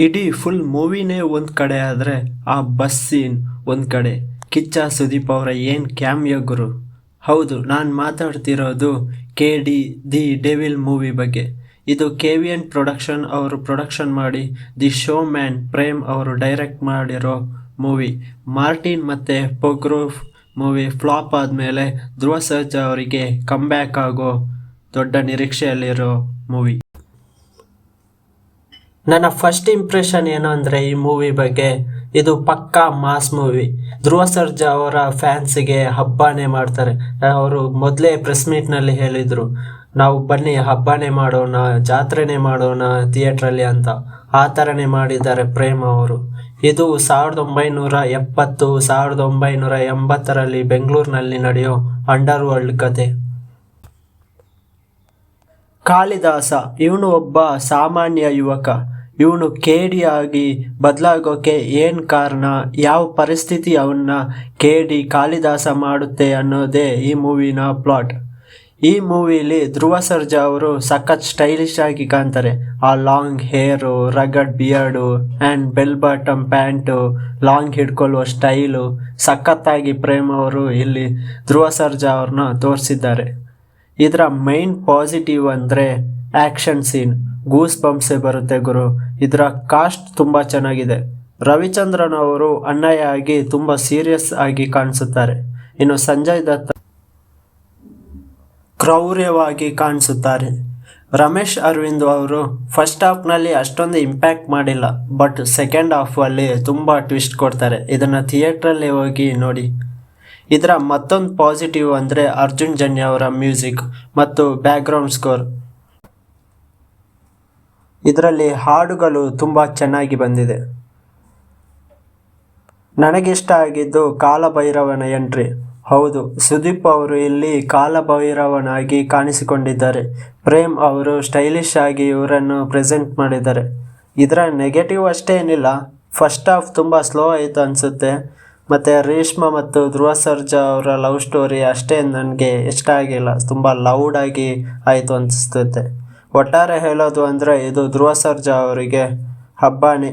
ಇಡೀ ಫುಲ್ ಮೂವಿನೇ ಒಂದು ಕಡೆ ಆದರೆ ಆ ಬಸ್ ಸೀನ್ ಒಂದು ಕಡೆ. ಕಿಚ್ಚ ಸುದೀಪ್ ಅವರ ಏನು ಕ್ಯಾಮಿಯೋ ಗುರು. ಹೌದು, ನಾನು ಮಾತಾಡ್ತಿರೋದು KD ದಿ ಡೆವಿಲ್ ಮೂವಿ ಬಗ್ಗೆ. ಇದು KVN ಪ್ರೊಡಕ್ಷನ್ ಅವರು ಪ್ರೊಡಕ್ಷನ್ ಮಾಡಿ ದಿ ಶೋ ಮ್ಯಾನ್ ಪ್ರೇಮ್ ಅವರು ಡೈರೆಕ್ಟ್ ಮಾಡಿರೋ ಮೂವಿ. ಮಾರ್ಟಿನ್ ಮತ್ತು ಪೊಗ್ರೋಫ್ ಮೂವಿ ಫ್ಲಾಪ್ ಆದಮೇಲೆ ಧ್ರುವ ಸರ್ಜಾ ಅವರಿಗೆ ಕಮ್ಬ್ಯಾಕ್ ಆಗೋ ದೊಡ್ಡ ನಿರೀಕ್ಷೆಯಲ್ಲಿರೋ ಮೂವಿ. ನನ್ನ ಫಸ್ಟ್ ಇಂಪ್ರೆಷನ್ ಏನು ಅಂದರೆ ಈ ಮೂವಿ ಬಗ್ಗೆ, ಇದು ಪಕ್ಕಾ ಮಾಸ್ ಮೂವಿ. ಧ್ರುವ ಸರ್ಜಾ ಅವರ ಫ್ಯಾನ್ಸಿಗೆ ಹಬ್ಬನೇ ಮಾಡ್ತಾರೆ. ಅವರು ಮೊದಲೇ ಪ್ರೆಸ್ ಮೀಟ್ನಲ್ಲಿ ಹೇಳಿದರು, ನಾವು ಬನ್ನಿ ಹಬ್ಬನೇ ಮಾಡೋಣ, ಜಾತ್ರೆನೇ ಮಾಡೋಣ ಥಿಯೇಟ್ರಲ್ಲಿ ಅಂತ. ಆ ಥರನೇ ಮಾಡಿದ್ದಾರೆ ಪ್ರೇಮ್ ಅವರು. ಇದು 1970 1980ರಲ್ಲಿ ಬೆಂಗಳೂರಿನಲ್ಲಿ ನಡೆಯೋ ಅಂಡರ್ ವರ್ಲ್ಡ್ ಕತೆ. ಕಾಳಿದಾಸ ಇವನು ಒಬ್ಬ ಸಾಮಾನ್ಯ ಯುವಕ. ಇವನು KD ಆಗಿ ಬದಲಾಗೋಕೆ ಏನು ಕಾರಣ, ಯಾವ ಪರಿಸ್ಥಿತಿ ಅವನ್ನ KD ಕಾಳಿದಾಸ ಮಾಡುತ್ತೆ ಅನ್ನೋದೇ ಈ ಮೂವಿನ ಪ್ಲಾಟ್. ಈ ಮೂವಿಲಿ ಧ್ರುವ ಸರ್ಜಾ ಅವರು ಸಖತ್ ಸ್ಟೈಲಿಶ್ ಆಗಿ ಕಾಣ್ತಾರೆ. ಆ long hair, rugged beard and bell bottom pant, long ಹಿಡ್ಕೊಳ್ಳುವ ಸ್ಟೈಲು ಸಖತ್ತಾಗಿ ಪ್ರೇಮ್ ಅವರು ಇಲ್ಲಿ ಧ್ರುವ ಸರ್ಜಾ ಅವ್ರನ್ನ ತೋರಿಸಿದ್ದಾರೆ. ಇದರ ಮೈನ್ ಪಾಸಿಟಿವ್ ಅಂದರೆ ಆ್ಯಕ್ಷನ್ ಸೀನ್, ಗೂಸ್ ಬಂಪ್ಸೇ ಬರುತ್ತೆ ಗುರು. ಇದರ ಕಾಸ್ಟ್ ತುಂಬ ಚೆನ್ನಾಗಿದೆ. ರವಿಚಂದ್ರನ್ ಅವರು ಅಣ್ಣಯ್ಯ ಆಗಿ ತುಂಬ ಸೀರಿಯಸ್ ಆಗಿ ಕಾಣಿಸುತ್ತಾರೆ. ಇನ್ನು ಸಂಜಯ್ ದತ್ ಕ್ರೌರ್ಯವಾಗಿ ಕಾಣಿಸುತ್ತಾರೆ. ರಮೇಶ್ ಅರವಿಂದ್ ಅವರು ಫಸ್ಟ್ ಹಾಫ್ನಲ್ಲಿ ಅಷ್ಟೊಂದು ಇಂಪ್ಯಾಕ್ಟ್ ಮಾಡಿಲ್ಲ, ಬಟ್ ಸೆಕೆಂಡ್ ಹಾಫಲ್ಲಿ ತುಂಬ ಟ್ವಿಸ್ಟ್ ಕೊಡ್ತಾರೆ. ಇದನ್ನು ಥಿಯೇಟ್ರಲ್ಲಿ ಹೋಗಿ ನೋಡಿ. ಇದರ ಮತ್ತೊಂದು ಪಾಸಿಟಿವ್ ಅಂದರೆ ಅರ್ಜುನ್ ಜನ್ಯ ಅವರ ಮ್ಯೂಸಿಕ್ ಮತ್ತು ಬ್ಯಾಕ್ಗ್ರೌಂಡ್ ಸ್ಕೋರ್. ಇದರಲ್ಲಿ ಹಾಡುಗಳು ತುಂಬ ಚೆನ್ನಾಗಿ ಬಂದಿದೆ. ನನಗಿಷ್ಟ ಆಗಿದ್ದು ಕಾಲಭೈರವನ ಎಂಟ್ರಿ. ಹೌದು, ಸುದೀಪ್ ಅವರು ಇಲ್ಲಿ ಕಾಲಭೈರವನಾಗಿ ಕಾಣಿಸಿಕೊಂಡಿದ್ದಾರೆ. ಪ್ರೇಮ್ ಅವರು ಸ್ಟೈಲಿಶ್ ಆಗಿ ಇವರನ್ನು ಪ್ರೆಸೆಂಟ್ ಮಾಡಿದ್ದಾರೆ. ಇದರ ನೆಗೆಟಿವ್ ಅಷ್ಟೇನಿಲ್ಲ. ಫಸ್ಟ್ ಹಾಫ್ ತುಂಬ ಸ್ಲೋ ಆಯಿತು ಅನಿಸುತ್ತೆ. ಮತ್ತು ರೇಷ್ಮಾ ಮತ್ತು ಧ್ರುವ ಸರ್ಜಾ ಅವರ ಲವ್ ಸ್ಟೋರಿ ಅಷ್ಟೇ ನನಗೆ ಇಷ್ಟ ಆಗಿಲ್ಲ. ತುಂಬ ಲೌಡಾಗಿ ಆಯಿತು ಅನಿಸ್ತುತ್ತೆ. ಒಟ್ಟಾರೆ ಹೇಳೋದು ಅಂದರೆ ಇದು ಧ್ರುವ ಸರ್ಜಾ ಅವರಿಗೆ ಹಬ್ಬನೇ.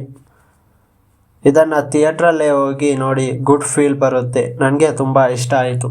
ಇದನ್ನು ಥಿಯೇಟ್ರಲ್ಲೇ ಹೋಗಿ ನೋಡಿ, ಗುಡ್ ಫೀಲ್ ಬರುತ್ತೆ. ನನಗೆ ತುಂಬ ಇಷ್ಟ ಆಯಿತು.